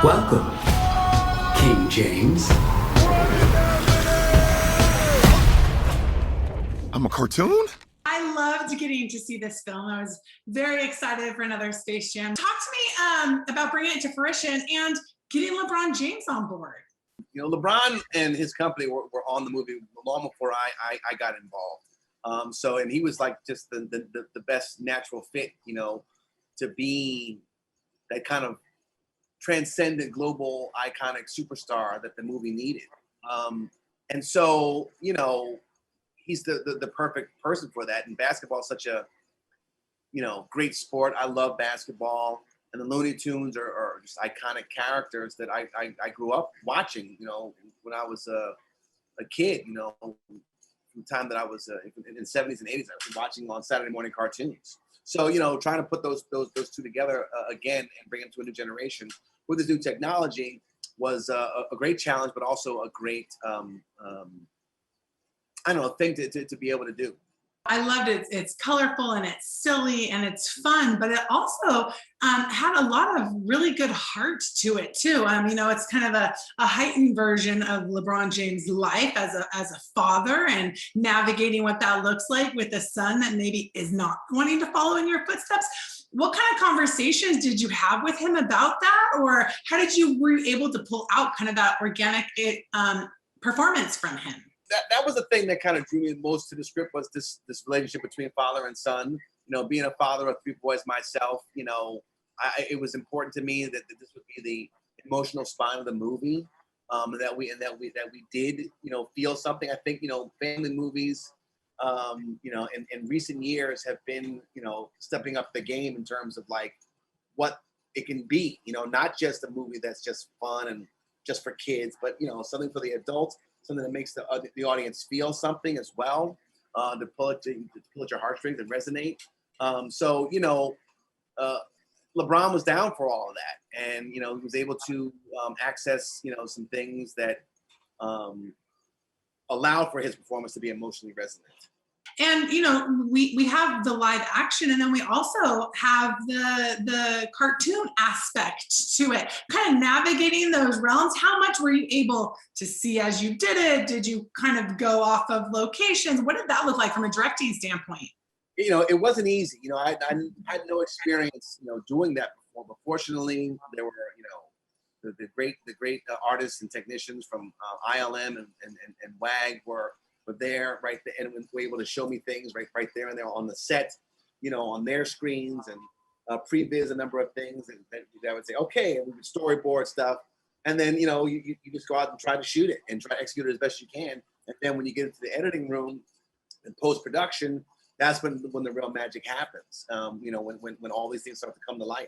Welcome, King James. I'm a cartoon? I loved getting to see this film. I was very excited for another Space Jam. Talk to me about bringing it to fruition and getting LeBron James on board. You know, LeBron and his company were on the movie long before I got involved. And he was like just the best natural fit, you know, to be that kind of transcendent global iconic superstar that the movie needed. And so, you know, he's the perfect person for that. And basketball is such a, you know, great sport. I love basketball, and the Looney Tunes are just iconic characters that I grew up watching, you know, when I was a kid, you know, from the time that I was in the 70s and 80s, I was watching on Saturday morning cartoons. So, you know, trying to put those two together again and bring them to a new generation with this new technology was a great challenge, but also a great, I don't know, thing to be able to do. I loved it. It's colorful and it's silly and it's fun, but it also had a lot of really good heart to it too. You know, it's kind of a heightened version of LeBron James' life as a father and navigating what that looks like with a son that maybe is not wanting to follow in your footsteps. What kind of conversations did you have with him about that, or how did you were you able to pull out kind of that organic performance from him? That was the thing that kind of drew me most to the script, was this relationship between father and son. You know, being a father of three boys myself, you know, it was important to me that this would be the emotional spine of the movie, and that we did, you know, feel something. I think, you know, family movies, you know, in recent years have been, you know, stepping up the game in terms of like what it can be. You know, not just a movie that's just fun and just for kids, but, you know, something for the adults. Something that makes the audience feel something as well, to pull at your heartstrings and resonate. So, you know, LeBron was down for all of that, and, you know, he was able to access, you know, some things that allowed for his performance to be emotionally resonant. And you know, we have the live action, and then we also have the cartoon aspect to it, kind of navigating those realms. How much were you able to see as you did it? Did you kind of go off of locations? What did that look like from a directing standpoint? You know, it wasn't easy. You know, I had no experience, you know, doing that before, but fortunately there were, you know, the great artists and technicians from ILM and WAG were there right there, and were able to show me things right there and there on the set, you know, on their screens, and previs a number of things that would say, okay, and we would storyboard stuff, and then, you know, you just go out and try to shoot it and try to execute it as best you can, and then when you get into the editing room and post-production, that's when the real magic happens. You know, when all these things start to come to life.